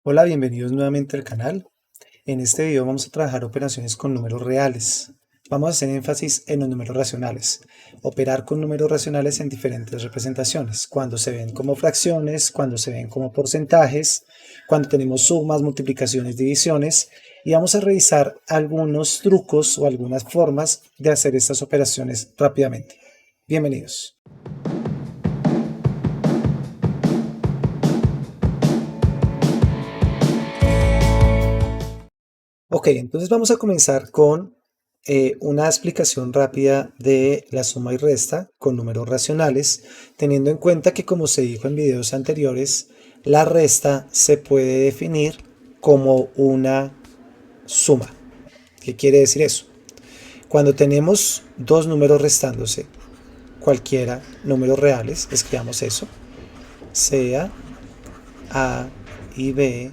Hola, bienvenidos nuevamente al canal. En este video vamos a trabajar operaciones con números reales. Vamos a hacer énfasis en los números racionales. Operar con números racionales en diferentes representaciones. Cuando se ven como fracciones, cuando se ven como porcentajes, cuando tenemos sumas, multiplicaciones, divisiones. Y vamos a revisar algunos trucos o algunas formas de hacer estas operaciones rápidamente. Bienvenidos. Ok, entonces vamos a comenzar con una explicación rápida de la suma y resta con números racionales, teniendo en cuenta que, como se dijo en videos anteriores, la resta se puede definir como una suma. ¿Qué quiere decir eso? Cuando tenemos dos números restándose, cualquiera, números reales, escribamos eso, sea A y B,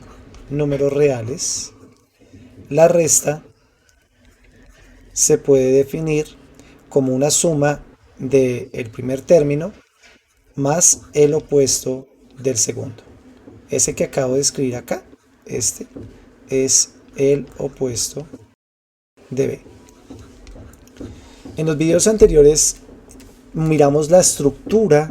números reales, la resta se puede definir como una suma del primer término más el opuesto del segundo. Ese que acabo de escribir acá, este, es el opuesto de B. En los videos anteriores miramos la estructura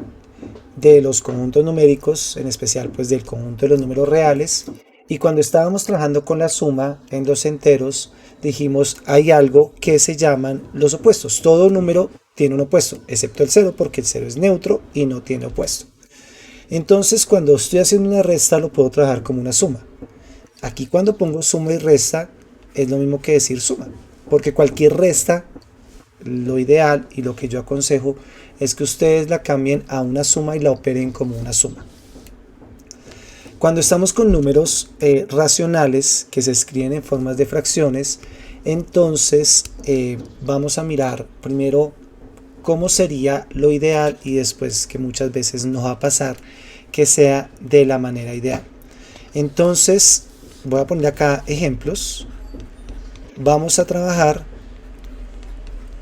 de los conjuntos numéricos, en especial pues del conjunto de los números reales, y cuando estábamos trabajando con la suma en los enteros, dijimos hay algo que se llaman los opuestos. Todo número tiene un opuesto, excepto el cero, porque el cero es neutro y no tiene opuesto. Entonces, cuando estoy haciendo una resta, lo puedo trabajar como una suma. Aquí, cuando pongo suma y resta, es lo mismo que decir suma, porque cualquier resta, lo ideal y lo que yo aconsejo es que ustedes la cambien a una suma y la operen como una suma. Cuando estamos con números racionales que se escriben en formas de fracciones, entonces vamos a mirar primero cómo sería lo ideal y después, que muchas veces no va a pasar, que sea de la manera ideal. Entonces voy a poner acá ejemplos. Vamos a trabajar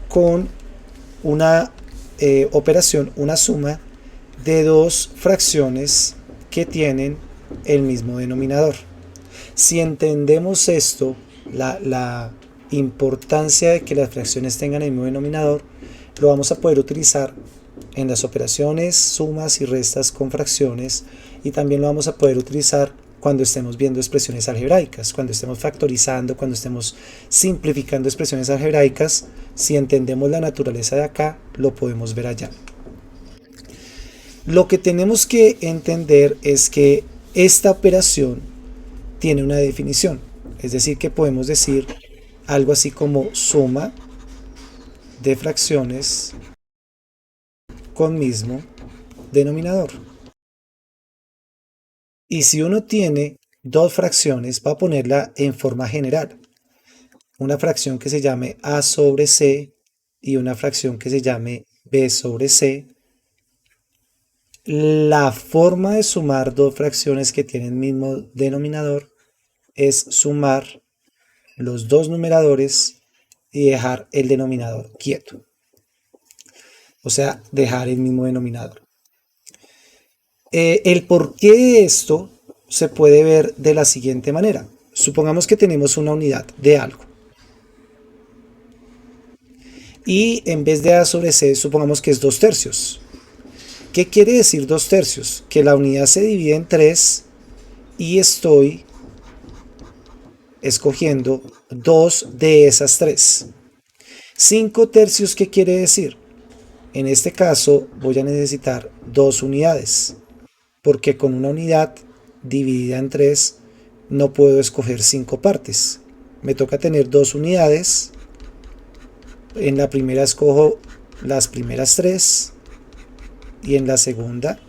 con una operación, una suma de dos fracciones que tienen el mismo denominador. Si entendemos esto, la importancia de que las fracciones tengan el mismo denominador, lo vamos a poder utilizar en las operaciones sumas y restas con fracciones, y también lo vamos a poder utilizar cuando estemos viendo expresiones algebraicas, cuando estemos factorizando, cuando estemos simplificando expresiones algebraicas. Si entendemos la naturaleza de acá, lo podemos ver allá. Lo que tenemos que entender es que esta operación tiene una definición, es decir, que podemos decir algo así como suma de fracciones con mismo denominador. Y si uno tiene dos fracciones, va a ponerla en forma general. Una fracción que se llame A sobre C y una fracción que se llame B sobre C. La forma de sumar dos fracciones que tienen el mismo denominador es sumar los dos numeradores y dejar el denominador quieto. O sea, dejar el mismo denominador. El porqué de esto se puede ver de la siguiente manera. Supongamos que tenemos una unidad de algo. Y en vez de A sobre C, supongamos que es 2/3. ¿Qué quiere decir 2/3? Que la unidad se divide en 3 y estoy escogiendo 2 de esas 3. 5/3, ¿qué quiere decir? En este caso voy a necesitar 2 unidades, porque con una unidad dividida en 3 no puedo escoger 5 partes. Me toca tener 2 unidades. En la primera escojo las primeras 3 y en la segunda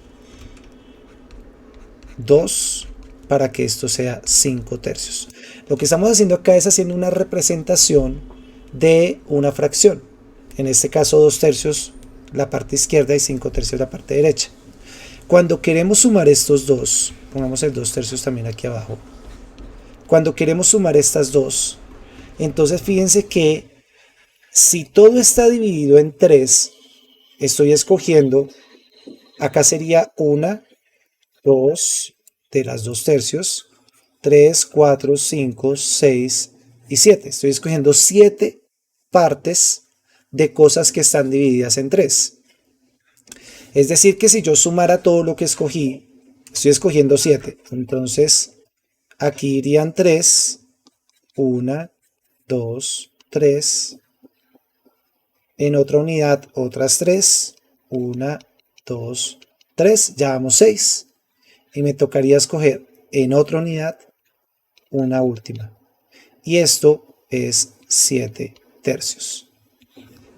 2 para que esto sea 5/3. Lo que estamos haciendo acá es haciendo una representación de una fracción. En este caso 2/3 la parte izquierda y 5/3 la parte derecha. Cuando queremos sumar estos dos, pongamos el 2/3 también aquí abajo. Cuando queremos sumar estas dos, entonces fíjense que si todo está dividido en 3, estoy escogiendo, acá sería 1, 2 de las 2/3, 3, 4, 5, 6 y 7. Estoy escogiendo 7 partes de cosas que están divididas en 3. Es decir, que si yo sumara todo lo que escogí, estoy escogiendo 7. Entonces, aquí irían 3, 1, 2, 3. En otra unidad, otras 3, 1, 2, 3. Ya vamos 6. Y me tocaría escoger en otra unidad una última. Y esto es 7 tercios.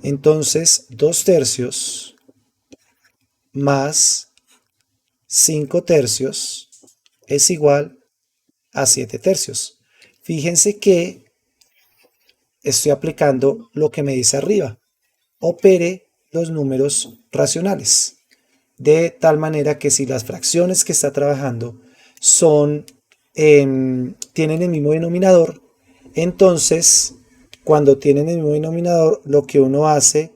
Entonces, 2 tercios más 5 tercios es igual a 7 tercios. Fíjense que estoy aplicando lo que me dice arriba. Opere los números racionales. De tal manera que si las fracciones que está trabajando tienen el mismo denominador, entonces cuando tienen el mismo denominador, lo que uno hace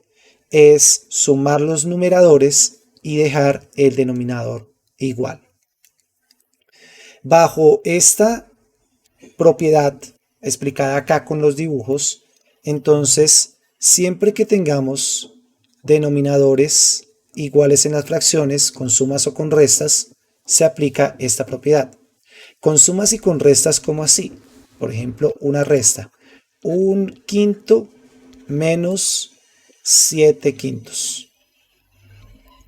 es sumar los numeradores y dejar el denominador igual. Bajo esta propiedad explicada acá con los dibujos, entonces siempre que tengamos denominadores iguales en las fracciones, con sumas o con restas, se aplica esta propiedad. Con sumas y con restas, como así. Por ejemplo, una resta. 1/5 menos 7/5.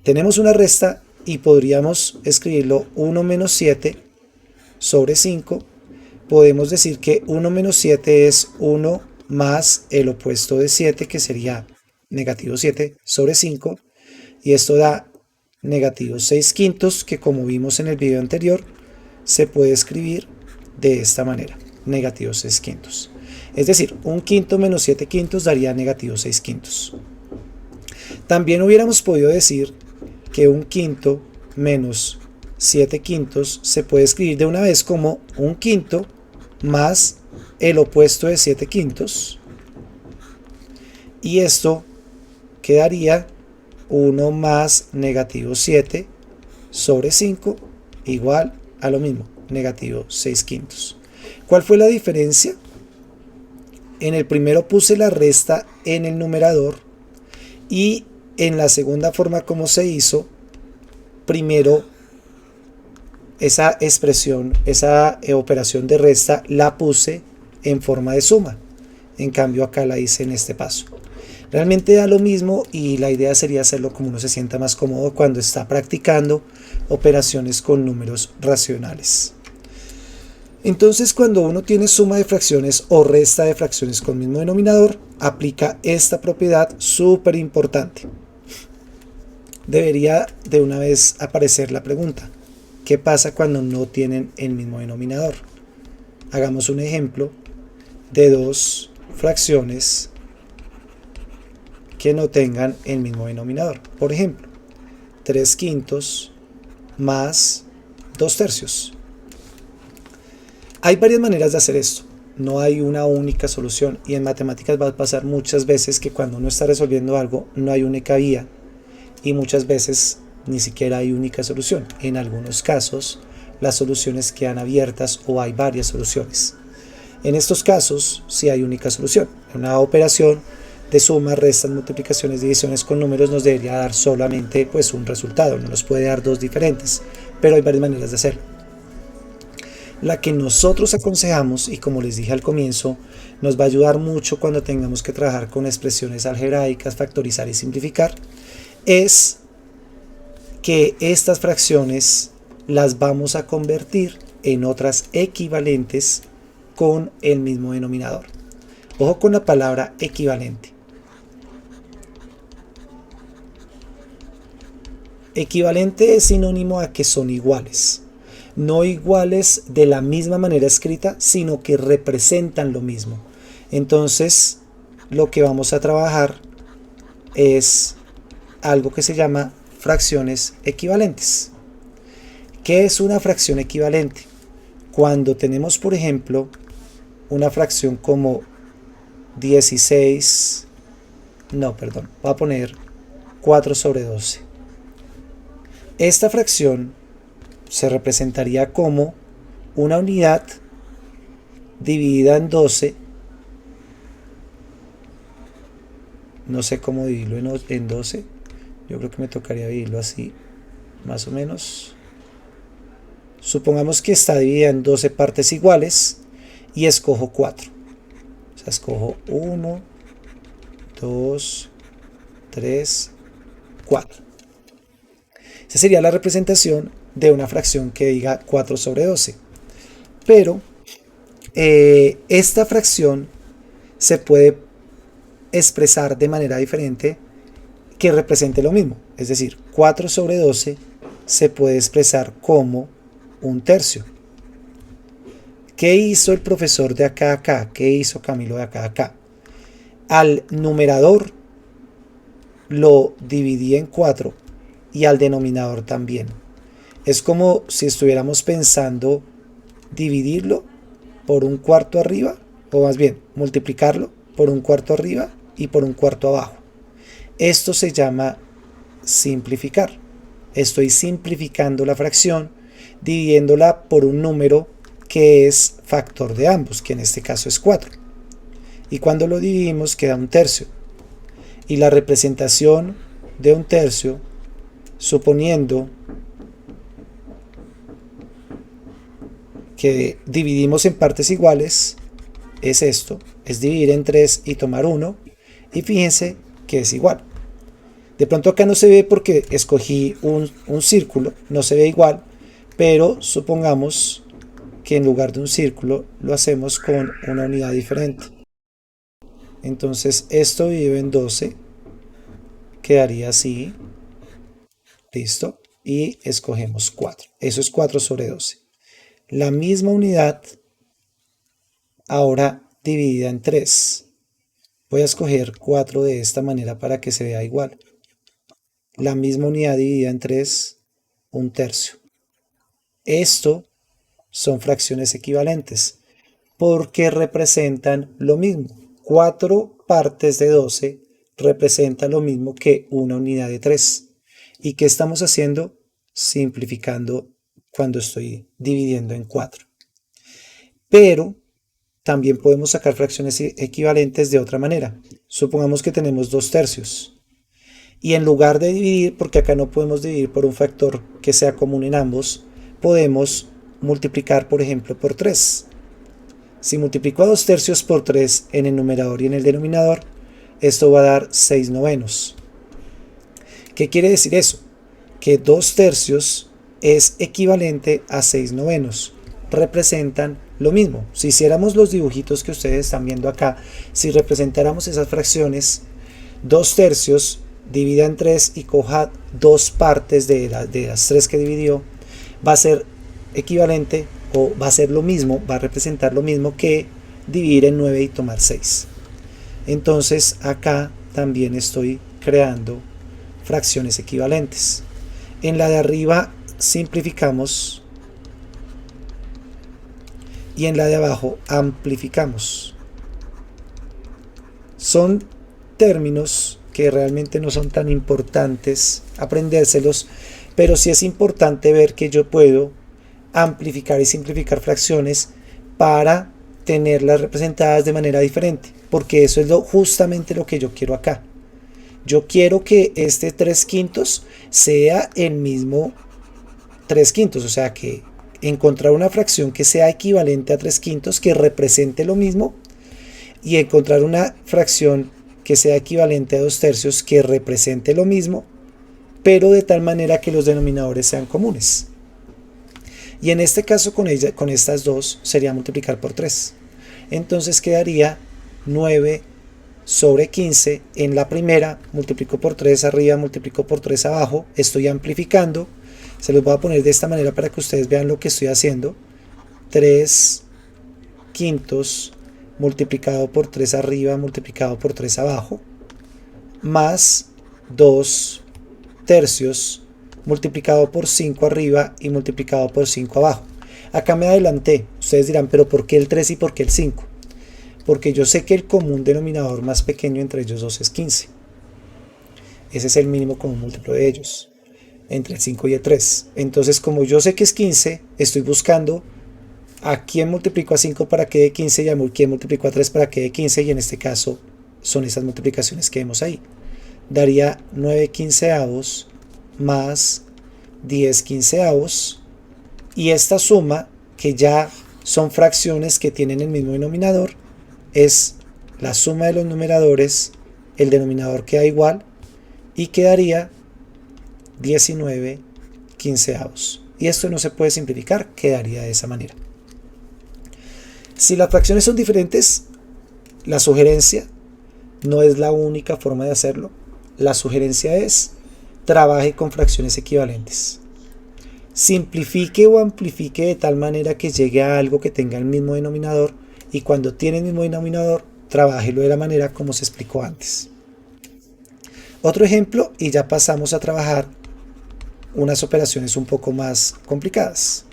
Tenemos una resta y podríamos escribirlo 1 menos 7 sobre 5. Podemos decir que 1 menos 7 es 1 más el opuesto de 7, que sería negativo 7 sobre 5. Y esto da negativo 6/5, que como vimos en el video anterior, se puede escribir de esta manera, negativo 6/5. Es decir, 1/5 menos 7/5 daría negativo 6/5. También hubiéramos podido decir que 1/5 menos 7/5 se puede escribir de una vez como 1/5 más el opuesto de 7/5. Y esto quedaría 1 más negativo 7 sobre 5 igual a lo mismo, negativo 6/5. ¿Cuál fue la diferencia? En el primero puse la resta en el numerador y en la segunda forma como se hizo, primero esa expresión, esa operación de resta la puse en forma de suma. En cambio acá la hice en este paso. Realmente da lo mismo y la idea sería hacerlo como uno se sienta más cómodo cuando está practicando operaciones con números racionales. Entonces, cuando uno tiene suma de fracciones o resta de fracciones con mismo denominador, aplica esta propiedad súper importante. Debería de una vez aparecer la pregunta: ¿qué pasa cuando no tienen el mismo denominador? Hagamos un ejemplo de dos fracciones que no tengan el mismo denominador. Por ejemplo, 3/5 más 2 tercios. Hay varias maneras de hacer esto. No hay una única solución. Y en matemáticas va a pasar muchas veces que cuando uno está resolviendo algo no hay única vía. Y muchas veces ni siquiera hay única solución. En algunos casos las soluciones quedan abiertas o hay varias soluciones. En estos casos sí hay única solución. Una operación de sumas, restas, multiplicaciones, divisiones con números nos debería dar solamente pues un resultado, no nos puede dar dos diferentes, pero hay varias maneras de hacerlo. La que nosotros aconsejamos, y como les dije al comienzo, nos va a ayudar mucho cuando tengamos que trabajar con expresiones algebraicas, factorizar y simplificar, es que estas fracciones las vamos a convertir en otras equivalentes con el mismo denominador. Ojo con la palabra equivalente. Equivalente es sinónimo a que son iguales. No iguales de la misma manera escrita, sino que representan lo mismo. Entonces, lo que vamos a trabajar es algo que se llama fracciones equivalentes. ¿Qué es una fracción equivalente? Cuando tenemos, por ejemplo, una fracción como 16, voy a poner 4 sobre 12. Esta fracción se representaría como una unidad dividida en 12. No sé cómo dividirlo en 12. Yo creo que me tocaría dividirlo así, más o menos. Supongamos que está dividida en 12 partes iguales y escojo 4. O sea, escojo 1, 2, 3, 4. Esa sería la representación de una fracción que diga 4 sobre 12. Pero esta fracción se puede expresar de manera diferente que represente lo mismo. Es decir, 4 sobre 12 se puede expresar como un tercio. ¿Qué hizo el profesor de acá a acá? ¿Qué hizo Camilo de acá a acá? Al numerador lo dividí en 4 y al denominador también. Es como si estuviéramos pensando dividirlo por un cuarto arriba, o más bien multiplicarlo por un cuarto arriba y por un cuarto abajo. Esto se llama simplificar. Estoy simplificando la fracción dividiéndola por un número que es factor de ambos, que en este caso es 4. Y cuando lo dividimos queda un tercio. Y la representación de un tercio, suponiendo que dividimos en partes iguales, es esto, es dividir en 3 y tomar 1, y fíjense que es igual. De pronto acá no se ve porque escogí un círculo, no se ve igual, pero supongamos que en lugar de un círculo lo hacemos con una unidad diferente. Entonces esto dividido en 12 quedaría así, listo, y escogemos 4. Eso es 4 sobre 12. La misma unidad ahora dividida en 3. Voy a escoger 4 de esta manera para que se vea igual. La misma unidad dividida en 3, un tercio. Esto son fracciones equivalentes porque representan lo mismo. 4 partes de 12 representa lo mismo que una unidad de 3. ¿Y qué estamos haciendo? Simplificando cuando estoy dividiendo en 4. Pero también podemos sacar fracciones equivalentes de otra manera. Supongamos que tenemos 2 tercios. Y en lugar de dividir, porque acá no podemos dividir por un factor que sea común en ambos, podemos multiplicar, por ejemplo, por 3. Si multiplico a 2 tercios por 3 en el numerador y en el denominador, esto va a dar 6 novenos. ¿Qué quiere decir eso? Que 2 tercios es equivalente a 6 novenos. Representan lo mismo. Si hiciéramos los dibujitos que ustedes están viendo acá, si representáramos esas fracciones, 2 tercios divida en 3 y coja 2 partes de las 3 que dividió, va a ser equivalente o va a ser lo mismo, va a representar lo mismo que dividir en 9 y tomar 6. Entonces acá también estoy creando fracciones equivalentes. En la de arriba simplificamos y en la de abajo amplificamos. Son términos que realmente no son tan importantes aprendérselos, pero sí es importante ver que yo puedo amplificar y simplificar fracciones para tenerlas representadas de manera diferente, porque eso es justamente lo que yo quiero acá. Yo quiero que este 3/5 sea el mismo 3/5, o sea que encontrar una fracción que sea equivalente a 3/5, que represente lo mismo, y encontrar una fracción que sea equivalente a 2 tercios que represente lo mismo, pero de tal manera que los denominadores sean comunes. Y en este caso con estas dos sería multiplicar por 3. Entonces quedaría 9 sobre 15 en la primera, multiplico por 3 arriba, multiplico por 3 abajo, estoy amplificando. Se los voy a poner de esta manera para que ustedes vean lo que estoy haciendo. 3/5 multiplicado por 3 arriba, multiplicado por 3 abajo, más 2 tercios multiplicado por 5 arriba y multiplicado por 5 abajo. Acá me adelanté. Ustedes dirán, pero ¿por qué el 3 y por qué el 5? Porque yo sé que el común denominador más pequeño entre ellos dos es 15. Ese es el mínimo común múltiplo de ellos, entre el 5 y el 3. Entonces, como yo sé que es 15, estoy buscando a quién multiplico a 5 para que dé 15 y a quién multiplico a 3 para que dé 15, y en este caso son esas multiplicaciones que vemos ahí. Daría 9 quinceavos más 10 quinceavos, y esta suma, que ya son fracciones que tienen el mismo denominador, es la suma de los numeradores, el denominador queda igual y quedaría 19 quinceavos. Y esto no se puede simplificar, quedaría de esa manera. Si las fracciones son diferentes, la sugerencia no es la única forma de hacerlo. La sugerencia es: trabaje con fracciones equivalentes. Simplifique o amplifique de tal manera que llegue a algo que tenga el mismo denominador, y cuando tiene el mismo denominador, trabájelo de la manera como se explicó antes. Otro ejemplo, y ya pasamos a trabajar unas operaciones un poco más complicadas.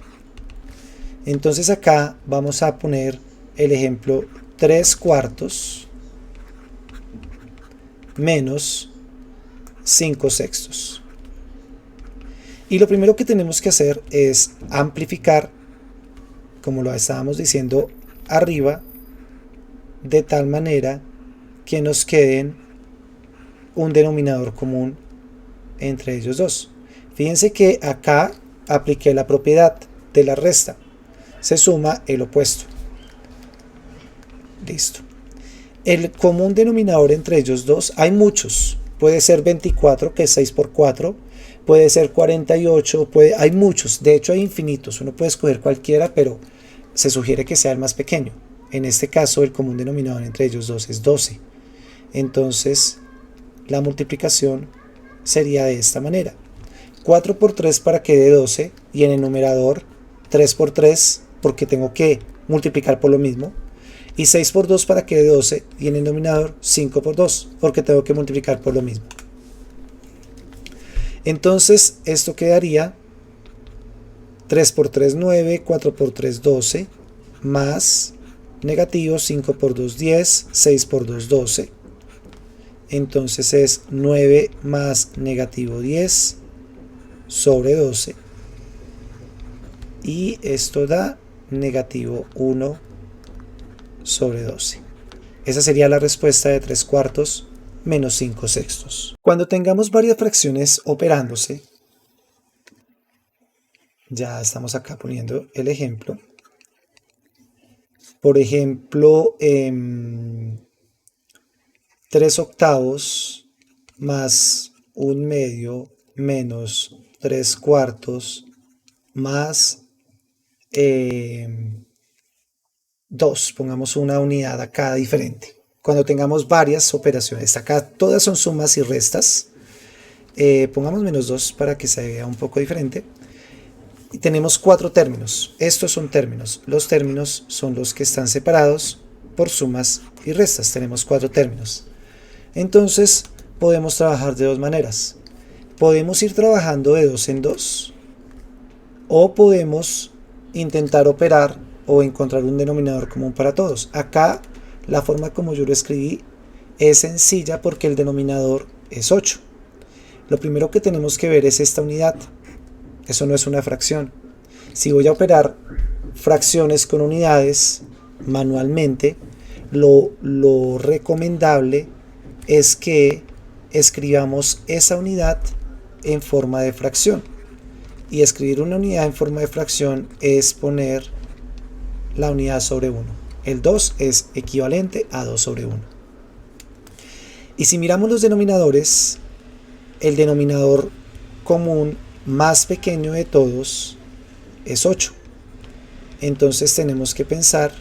Entonces acá vamos a poner el ejemplo 3 cuartos menos 5 sextos. Y lo primero que tenemos que hacer es amplificar, como lo estábamos diciendo arriba, de tal manera que nos queden un denominador común entre ellos dos. Fíjense que acá apliqué la propiedad de la resta. Se suma el opuesto. Listo. El común denominador entre ellos dos, hay muchos. Puede ser 24, que es 6 por 4. Puede ser 48, hay muchos. De hecho hay infinitos. Uno puede escoger cualquiera, pero se sugiere que sea el más pequeño. En este caso el común denominador entre ellos dos es 12. Entonces la multiplicación sería de esta manera: 4 por 3 para que dé 12, y en el numerador 3 por 3 porque tengo que multiplicar por lo mismo, y 6 por 2 para que dé 12, y en el denominador 5 por 2 porque tengo que multiplicar por lo mismo. Entonces esto quedaría 3 por 3 9, 4 por 3 12, más negativo 5 por 2 10, 6 por 2 12. Entonces es 9 más negativo 10 sobre 12, y esto da negativo 1 sobre 12. Esa sería la respuesta de 3 cuartos menos 5 sextos. Cuando tengamos varias fracciones operándose, ya estamos acá poniendo el ejemplo. Por ejemplo, 3 octavos más 1/2 menos 3 cuartos más 2, pongamos una unidad acá diferente. Cuando tengamos varias operaciones, acá todas son sumas y restas, pongamos menos 2 para que se vea un poco diferente. Y tenemos 4 términos. Estos son términos. Los términos son los que están separados por sumas y restas. Tenemos 4 términos. Entonces podemos trabajar de dos maneras. Podemos ir trabajando de 2 en 2, o podemos intentar operar o encontrar un denominador común para todos. Acá la forma como yo lo escribí es sencilla porque el denominador es 8. Lo primero que tenemos que ver es esta unidad. Eso no es una fracción. Si voy a operar fracciones con unidades manualmente, lo recomendable es que escribamos esa unidad en forma de fracción. Y escribir una unidad en forma de fracción es poner la unidad sobre 1. El 2 es equivalente a 2 sobre 1. Y si miramos los denominadores, el denominador común más pequeño de todos es 8. Entonces tenemos que pensar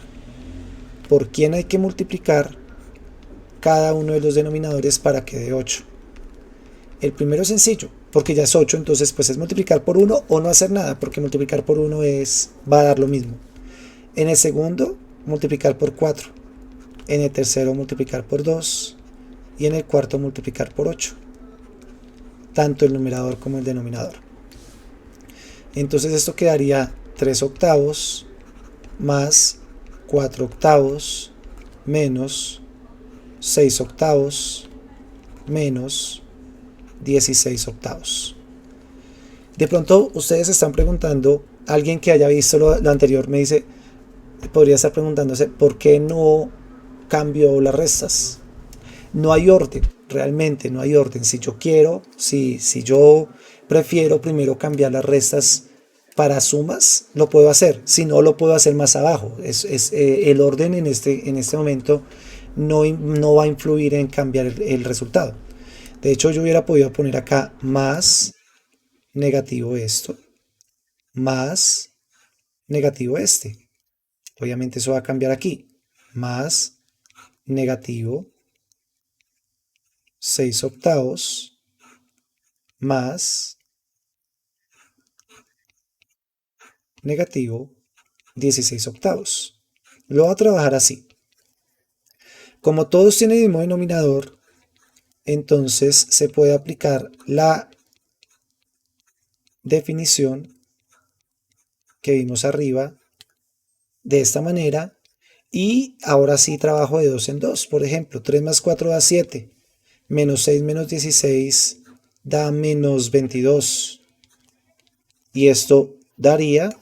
por quién hay que multiplicar cada uno de los denominadores para que dé 8. El primero es sencillo, porque ya es 8, entonces pues es multiplicar por 1 o no hacer nada, porque multiplicar por 1 va a dar lo mismo. En el segundo, multiplicar por 4. En el tercero, multiplicar por 2. Y en el cuarto, multiplicar por 8. Tanto el numerador como el denominador. Entonces esto quedaría 3 octavos más 4 octavos menos 6 octavos menos 16 octavos. De pronto ustedes se están preguntando, alguien que haya visto lo anterior me dice, podría estar preguntándose por qué no cambió las restas. No hay orden, realmente no hay orden. Si yo quiero, si yo prefiero primero cambiar las restas para sumas, lo puedo hacer. Si no, lo puedo hacer más abajo. El orden en este momento no va a influir en cambiar el resultado. De hecho, yo hubiera podido poner acá más negativo esto, más negativo este. Obviamente eso va a cambiar aquí. Más negativo 6 octavos más negativo 16 octavos. Lo voy a trabajar así. Como todos tienen el mismo denominador, entonces se puede aplicar la definición que vimos arriba de esta manera. Y ahora sí trabajo de 2 en 2. Por ejemplo, 3 más 4 da 7. Menos 6 menos 16 da menos 22. Y esto daría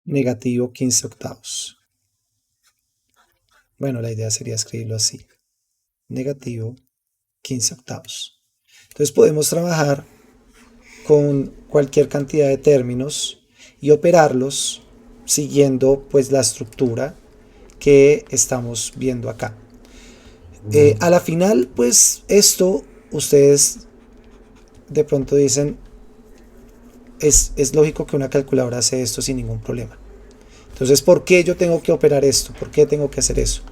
negativo 15 octavos. Bueno, la idea sería escribirlo así. Negativo 15 octavos. Entonces podemos trabajar con cualquier cantidad de términos y operarlos siguiendo pues la estructura que estamos viendo acá. A la final, pues esto ustedes de pronto dicen, es lógico que una calculadora hace esto sin ningún problema. Entonces, ¿por qué yo tengo que operar esto? ¿Por qué tengo que hacer eso?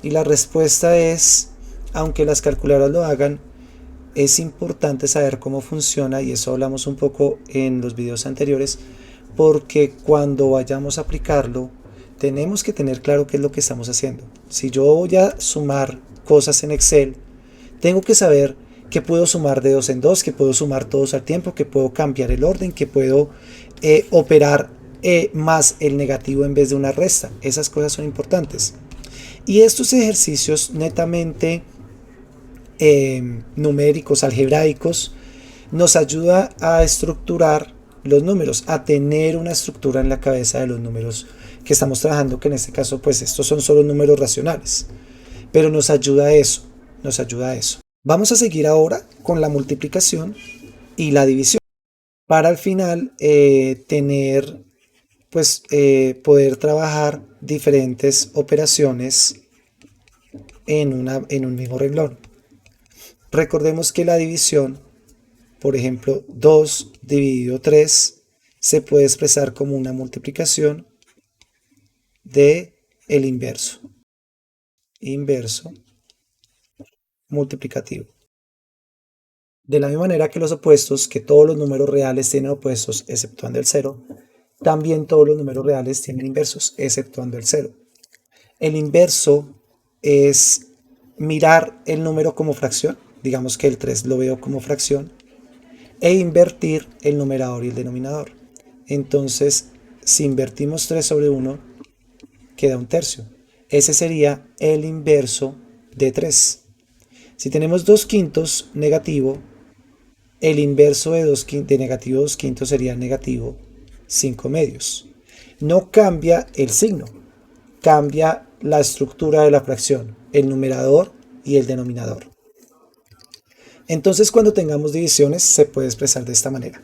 Y la respuesta es, aunque las calculadoras lo hagan, es importante saber cómo funciona, y eso hablamos un poco en los videos anteriores, porque cuando vayamos a aplicarlo, tenemos que tener claro qué es lo que estamos haciendo. Si yo voy a sumar cosas en Excel, tengo que saber que puedo sumar de 2 en 2, que puedo sumar todos al tiempo, que puedo cambiar el orden, que puedo operar más el negativo en vez de una resta. Esas cosas son importantes. Y estos ejercicios netamente numéricos, algebraicos, nos ayuda a estructurar los números, a tener una estructura en la cabeza de los números que estamos trabajando, que en este caso pues estos son solo números racionales, pero nos ayuda a eso, nos ayuda a eso. Vamos a seguir ahora con la multiplicación y la división para al final tener pues poder trabajar diferentes operaciones en un mismo renglón. Recordemos que la división, por ejemplo, 2 dividido 3, se puede expresar como una multiplicación de el inverso. Inverso multiplicativo. De la misma manera que los opuestos, que todos los números reales tienen opuestos exceptuando el 0, también todos los números reales tienen inversos exceptuando el 0. El inverso es mirar el número como fracción, digamos que el 3 lo veo como fracción, e invertir el numerador y el denominador. Entonces, si invertimos 3 sobre 1, queda un tercio. Ese sería el inverso de 3. Si tenemos 2 quintos negativo, el inverso de negativo 2 quintos sería negativo 5 medios. No cambia el signo, cambia la estructura de la fracción, el numerador y el denominador. Entonces, cuando tengamos divisiones, se puede expresar de esta manera.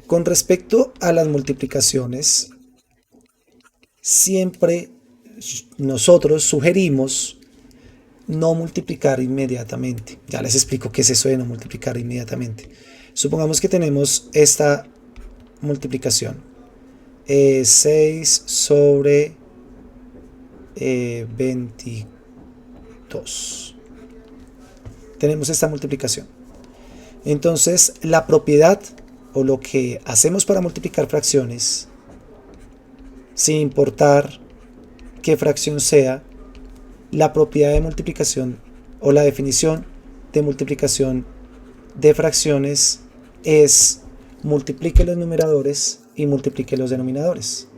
Con respecto a las multiplicaciones, siempre nosotros sugerimos no multiplicar inmediatamente. Ya les explico qué es eso de no multiplicar inmediatamente. Supongamos que tenemos esta multiplicación. 6 sobre 22. Tenemos esta multiplicación. Entonces, la propiedad o lo que hacemos para multiplicar fracciones, sin importar qué fracción sea, la propiedad de multiplicación o la definición de multiplicación de fracciones es multiplique los numeradores y multiplique los denominadores.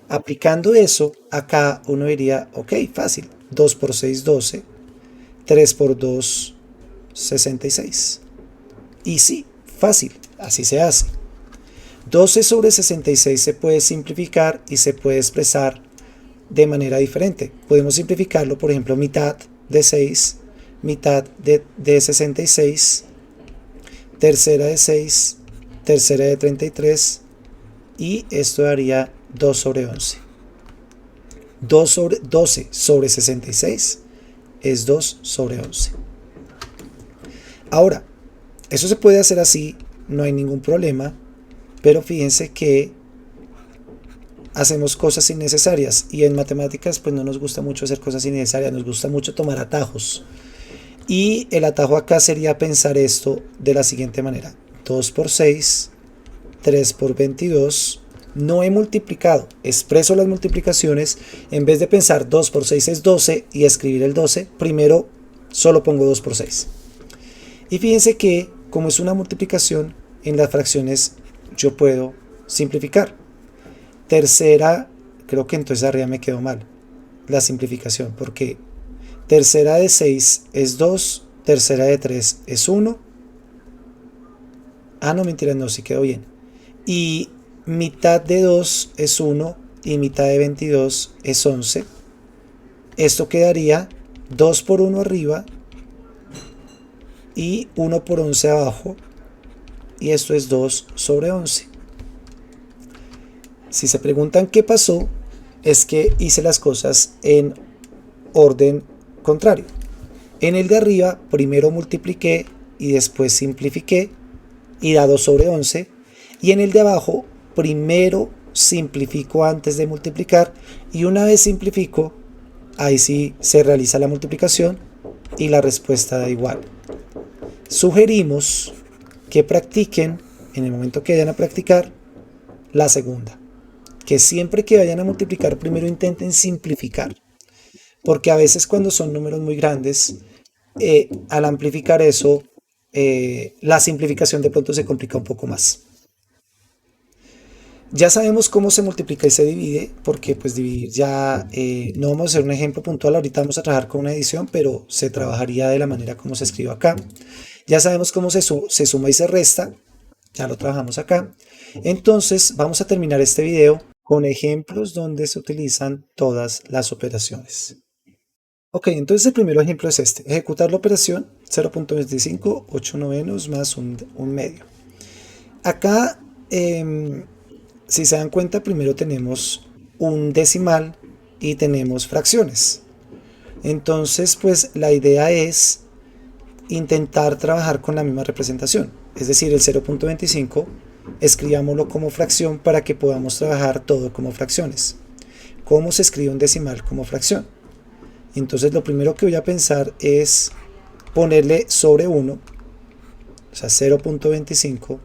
Aplicando eso, acá uno diría, ok, fácil, 2 por 6, 12, 3 por 2, 66. Y sí, fácil, así se hace. 12 sobre 66 se puede simplificar y se puede expresar de manera diferente. Podemos simplificarlo, por ejemplo, mitad de 6, mitad de 66, tercera de 6, tercera de 33, y esto daría 2 sobre 11. 12 sobre 66 es 2 sobre 11. Ahora, eso se puede hacer así, no hay ningún problema, pero fíjense que hacemos cosas innecesarias, y en matemáticas pues no nos gusta mucho hacer cosas innecesarias, nos gusta mucho tomar atajos. Y el atajo acá sería pensar esto de la siguiente manera: 2 por 6, 3 por 22, no he multiplicado, expreso las multiplicaciones. En vez de pensar 2 por 6 es 12 y escribir el 12, primero solo pongo 2 por 6. Y fíjense que como es una multiplicación, en las fracciones yo puedo simplificar. Tercera, creo que entonces arriba me quedó mal la simplificación, porque tercera de 6 es 2, tercera de 3 es 1. Ah, no, mentira, no, sí quedó bien. Y mitad de 2 es 1 y mitad de 22 es 11. Esto quedaría 2 por 1 arriba y 1 por 11 abajo, y esto es 2 sobre 11. Si se preguntan qué pasó, es que hice las cosas en orden contrario. En el de arriba primero multipliqué y después simplifiqué y da 2 sobre 11, y en el de abajo primero simplifico antes de multiplicar, y una vez simplifico, ahí sí se realiza la multiplicación y la respuesta da igual. Sugerimos que practiquen, en el momento que vayan a practicar, la segunda, que siempre que vayan a multiplicar primero intenten simplificar, porque a veces cuando son números muy grandes, al amplificar eso, la simplificación de pronto se complica un poco más. Ya sabemos cómo se multiplica y se divide, porque pues dividir ya, no vamos a hacer un ejemplo puntual, ahorita vamos a trabajar con una edición, pero se trabajaría de la manera como se escribe acá. Ya sabemos cómo se suma y se resta, ya lo trabajamos acá. Entonces vamos a terminar este video con ejemplos donde se utilizan todas las operaciones. Ok, entonces el primer ejemplo es este: ejecutar la operación 0.25, 8 novenos más un medio. Acá, si se dan cuenta, primero tenemos un decimal y tenemos fracciones. Entonces, pues la idea es intentar trabajar con la misma representación. Es decir, el 0.25 escribámoslo como fracción para que podamos trabajar todo como fracciones. ¿Cómo se escribe un decimal como fracción? Entonces lo primero que voy a pensar es ponerle sobre 1, o sea 0.25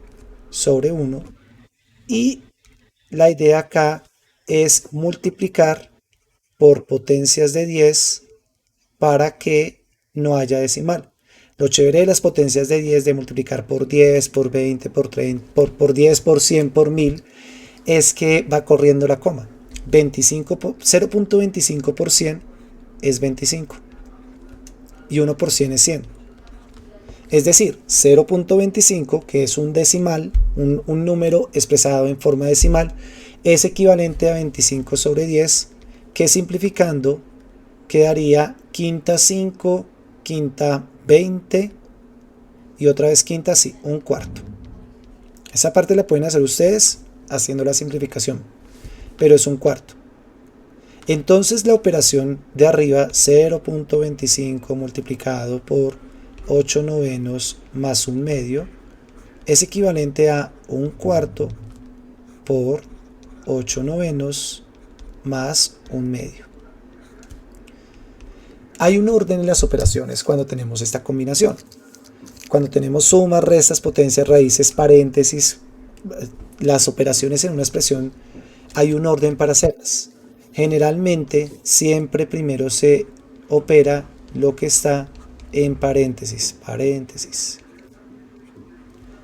sobre 1, y la idea acá es multiplicar por potencias de 10 para que no haya decimal. Lo chévere de las potencias de 10, de multiplicar por 10, por 20, por 30, por 10, por 100, por 1000, es que va corriendo la coma. 0.25 por 100 es 25 y 1 por 100 es 100. Es decir, 0.25, que es un decimal, un número expresado en forma decimal, es equivalente a 25 sobre 10, que simplificando quedaría quinta 5, quinta 20 y otra vez quinta, sí, un cuarto. Esa parte la pueden hacer ustedes haciendo la simplificación, pero es un cuarto. Entonces la operación de arriba, 0.25 multiplicado por 8 novenos más un medio, es equivalente a un cuarto por 8 novenos más un medio. Hay un orden en las operaciones cuando tenemos esta combinación. Cuando tenemos sumas, restas, potencias, raíces, paréntesis, las operaciones en una expresión, hay un orden para hacerlas. Generalmente siempre primero se opera lo que está en paréntesis.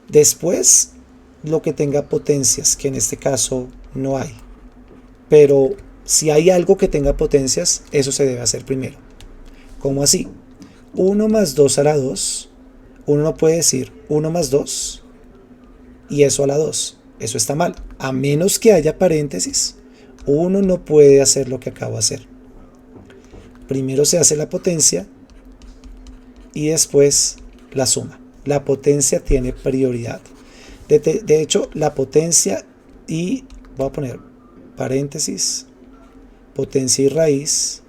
Después lo que tenga potencias, que en este caso no hay. Pero si hay algo que tenga potencias, eso se debe hacer primero. ¿Cómo así? 1 más 2 a la 2. Uno no puede decir 1 más 2 y eso a la 2. Eso está mal. A menos que haya paréntesis, uno no puede hacer lo que acabo de hacer. Primero se hace la potencia y después la suma. La potencia tiene prioridad. De hecho, la potencia y voy a poner paréntesis, potencia y raíz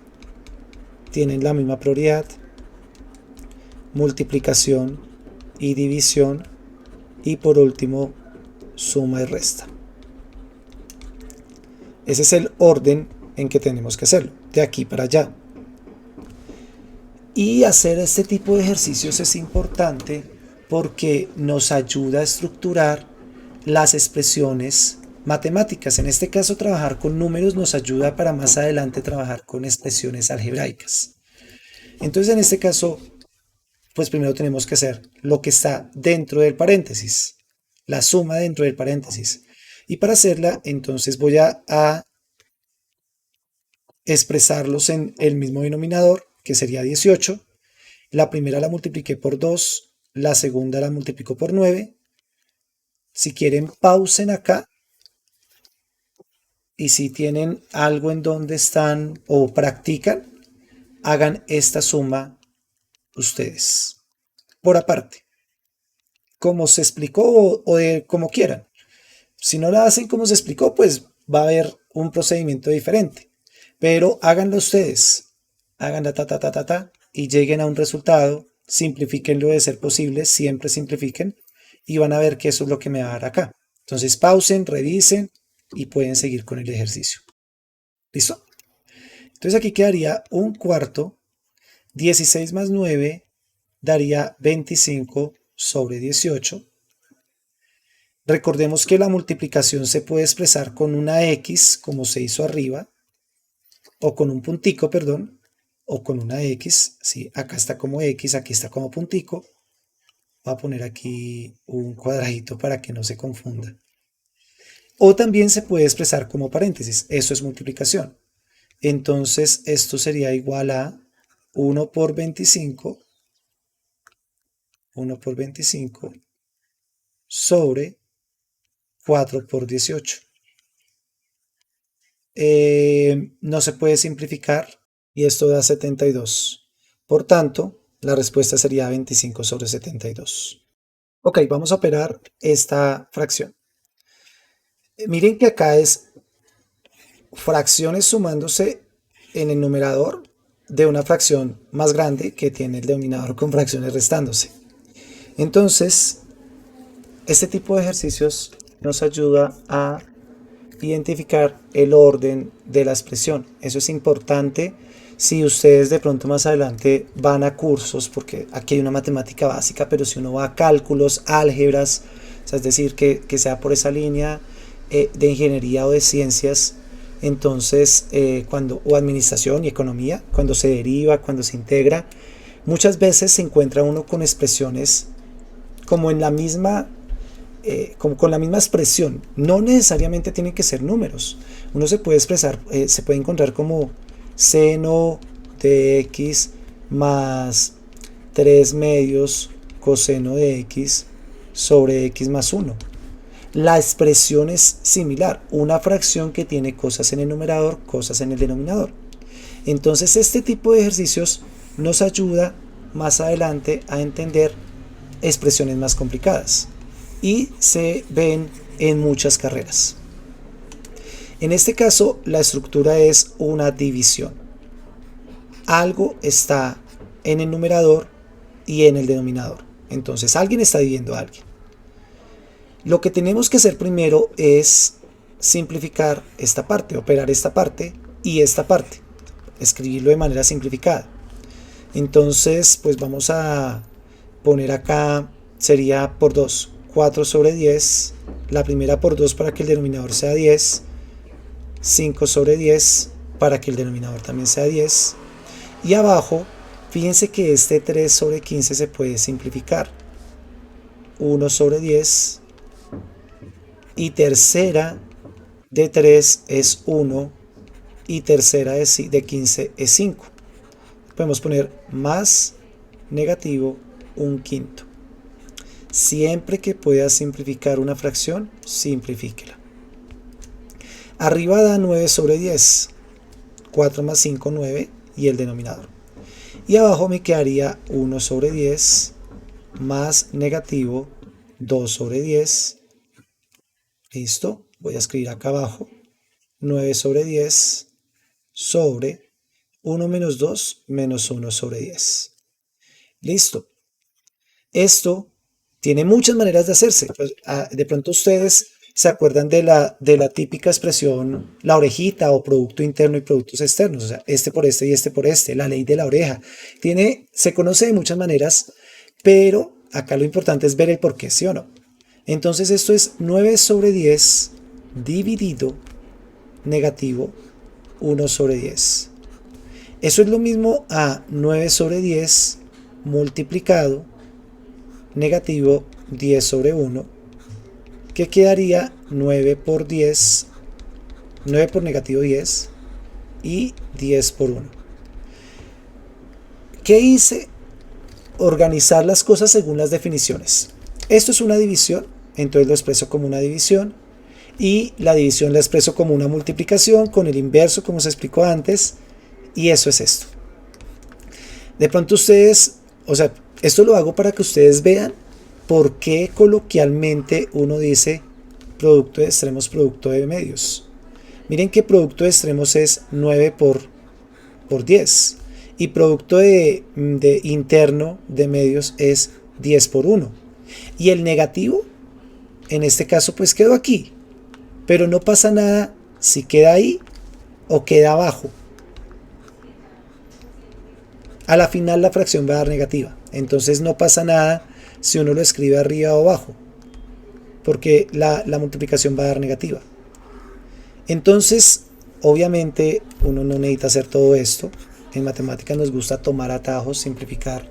tienen la misma prioridad. Multiplicación y división, y por último suma y resta. Ese es el orden en que tenemos que hacerlo, de aquí para allá. Y hacer este tipo de ejercicios es importante porque nos ayuda a estructurar las expresiones matemáticas. En este caso, trabajar con números nos ayuda para más adelante trabajar con expresiones algebraicas. Entonces, en este caso, pues primero tenemos que hacer lo que está dentro del paréntesis, la suma dentro del paréntesis. Y para hacerla, entonces voy a expresarlos en el mismo denominador, que sería 18. La primera la multipliqué por 2, la segunda la multiplico por 9. Si quieren, pausen acá. Y si tienen algo en donde están o practican, hagan esta suma ustedes, por aparte, como se explicó o como quieran. Si no la hacen como se explicó, pues va a haber un procedimiento diferente. Pero háganlo ustedes, háganla y lleguen a un resultado, simplifíquenlo de ser posible, siempre simplifiquen y van a ver que eso es lo que me va a dar acá. Entonces pausen, revisen y pueden seguir con el ejercicio. ¿Listo? Entonces aquí quedaría un cuarto. 16 más 9 daría 25 sobre 18. Recordemos que la multiplicación se puede expresar con una X, como se hizo arriba, o con un puntico, perdón, o con una X. ¿Sí? Acá está como X, aquí está como puntico. Voy a poner aquí un cuadradito para que no se confunda. O también se puede expresar como paréntesis. Eso es multiplicación. Entonces esto sería igual a 1 por 25 sobre 4 por 18. No se puede simplificar y esto da 72. Por tanto, la respuesta sería 25 sobre 72. Ok, vamos a operar esta fracción. Miren que acá es fracciones sumándose en el numerador de una fracción más grande que tiene el denominador con fracciones restándose. Entonces, este tipo de ejercicios nos ayuda a identificar el orden de la expresión. Eso es importante si ustedes de pronto más adelante van a cursos, porque aquí hay una matemática básica, pero si uno va a cálculos, álgebras, o sea, es decir, que sea por esa línea de ingeniería o de ciencias, entonces o administración y economía, cuando se deriva, cuando se integra, muchas veces se encuentra uno con expresiones como en la misma como con la misma expresión. No necesariamente tienen que ser números. Uno se puede expresar, se puede encontrar como seno de x más 3 medios coseno de x sobre x más 1. La expresión es similar, una fracción que tiene cosas en el numerador, cosas en el denominador. Entonces este tipo de ejercicios nos ayuda más adelante a entender expresiones más complicadas y se ven en muchas carreras. En este caso, la estructura es una división. Algo está en el numerador y en el denominador. Entonces, alguien está dividiendo a alguien. Lo que tenemos que hacer primero es simplificar esta parte, operar esta parte y esta parte, escribirlo de manera simplificada. Entonces, pues vamos a poner acá, sería por 2. 4 sobre 10, la primera por 2 para que el denominador sea 10, 5 sobre 10 para que el denominador también sea 10, y abajo, fíjense que este 3 sobre 15 se puede simplificar, 1 sobre 10, y tercera de 3 es 1, y tercera de 15 es 5. Podemos poner más negativo un quinto. Siempre que pueda simplificar una fracción, simplifíquela. Arriba da 9 sobre 10. 4 más 5, 9 y el denominador. Y abajo me quedaría 1 sobre 10 más negativo 2 sobre 10. Listo. Voy a escribir acá abajo 9 sobre 10 sobre 1 menos 2 menos 1 sobre 10. Listo. Esto tiene muchas maneras de hacerse. Pues, de pronto ustedes se acuerdan de la típica expresión, la orejita o producto interno y productos externos. O sea, este por este y este por este, la ley de la oreja. Se conoce de muchas maneras, pero acá lo importante es ver el por qué, ¿sí o no? Entonces esto es 9 sobre 10 dividido negativo 1 sobre 10. Eso es lo mismo a 9 sobre 10 multiplicado negativo 10 sobre 1, que quedaría 9 por 10, 9 por negativo 10 y 10 por 1. ¿Qué hice? Organizar las cosas según las definiciones. Esto es una división, entonces lo expreso como una división, y la división la expreso como una multiplicación con el inverso, como se explicó antes, y eso es esto. De pronto ustedes, o sea, esto lo hago para que ustedes vean por qué coloquialmente uno dice producto de extremos, producto de medios. Miren que producto de extremos es 9 por 10 y producto de interno de medios es 10 por 1. Y el negativo, en este caso, pues quedó aquí. Pero no pasa nada si queda ahí o queda abajo. A la final la fracción va a dar negativa. Entonces no pasa nada si uno lo escribe arriba o abajo, porque la multiplicación va a dar negativa. Entonces, obviamente, uno no necesita hacer todo esto. En matemáticas nos gusta tomar atajos, simplificar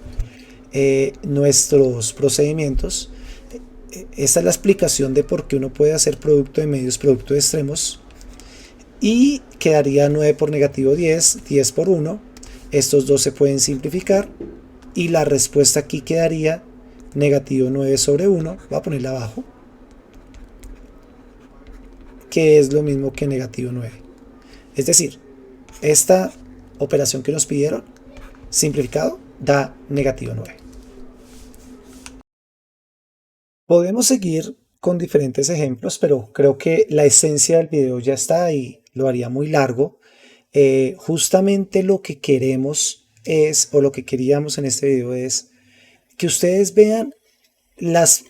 nuestros procedimientos. Esta es la explicación de por qué uno puede hacer producto de medios, producto de extremos. Y quedaría 9 por negativo 10, 10 por 1. Estos dos se pueden simplificar. Y la respuesta aquí quedaría negativo 9 sobre 1. Voy a ponerla abajo. Que es lo mismo que negativo 9. Es decir, esta operación que nos pidieron, simplificado, da negativo 9. Podemos seguir con diferentes ejemplos, pero creo que la esencia del video ya está y lo haría muy largo. Justamente lo que queremos es, o lo que queríamos en este video es, que ustedes vean las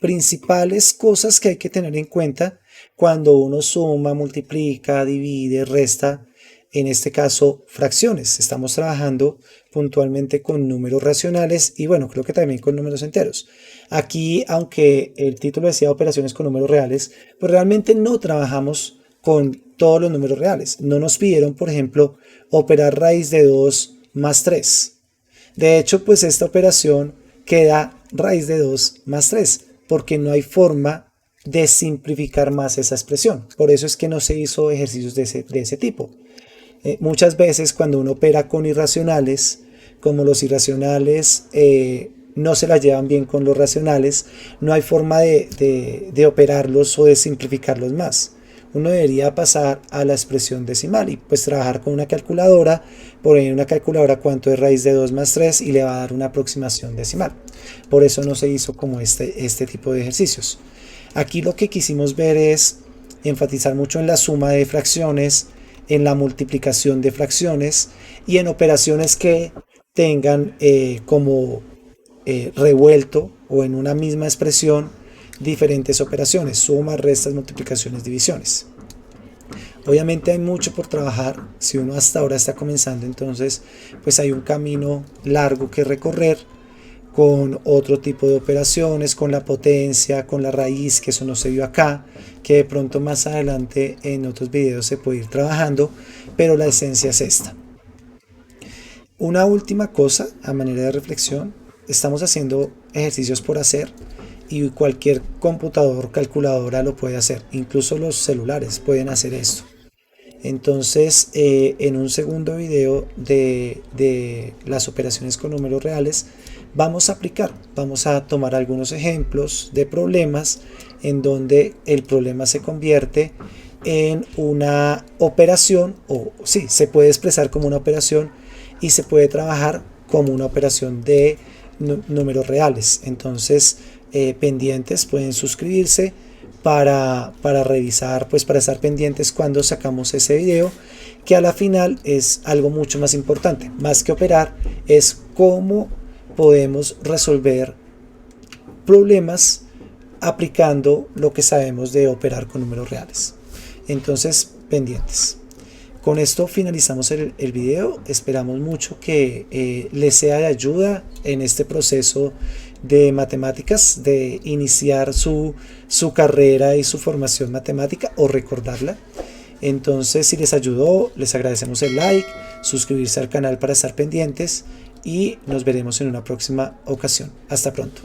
principales cosas que hay que tener en cuenta cuando uno suma, multiplica, divide, resta, en este caso fracciones. Estamos trabajando puntualmente con números racionales y bueno, creo que también con números enteros. Aquí, aunque el título decía operaciones con números reales, pues realmente no trabajamos con todos los números reales. No nos pidieron, por ejemplo, operar raíz de 2 más 3. De hecho, pues esta operación queda raíz de 2 más 3, porque no hay forma de simplificar más esa expresión. Por eso es que no se hizo ejercicios de ese tipo. Muchas veces cuando uno opera con irracionales, como los irracionales no se las llevan bien con los racionales, no hay forma de operarlos o de simplificarlos más. Uno debería pasar a la expresión decimal y pues trabajar con una calculadora, poner en una calculadora cuánto es raíz de 2 más 3 y le va a dar una aproximación decimal. Por eso no se hizo como este tipo de ejercicios. Aquí lo que quisimos ver es enfatizar mucho en la suma de fracciones, en la multiplicación de fracciones y en operaciones que tengan como revuelto o en una misma expresión diferentes operaciones, sumas, restas, multiplicaciones, divisiones. Obviamente hay mucho por trabajar. Si uno hasta ahora está comenzando, entonces pues hay un camino largo que recorrer con otro tipo de operaciones, con la potencia, con la raíz, que eso no se vio acá, que de pronto más adelante en otros videos se puede ir trabajando, pero la esencia es esta. Una última cosa a manera de reflexión, estamos haciendo ejercicios por hacer y cualquier computador, calculadora lo puede hacer, incluso los celulares pueden hacer esto. Entonces, en un segundo video de las operaciones con números reales, vamos a aplicar, vamos a tomar algunos ejemplos de problemas en donde el problema se convierte en una operación, o sí, se puede expresar como una operación y se puede trabajar como una operación de números reales. Entonces, pendientes, pueden suscribirse para revisar, pues para estar pendientes cuando sacamos ese video, que a la final es algo mucho más importante, más que operar, es cómo podemos resolver problemas aplicando lo que sabemos de operar con números reales. Entonces, pendientes. Con esto finalizamos el video. Esperamos mucho que les sea de ayuda en este proceso de matemáticas, de iniciar su carrera y su formación matemática o recordarla. Entonces, si les ayudó, les agradecemos el like, suscribirse al canal para estar pendientes y nos veremos en una próxima ocasión. Hasta pronto.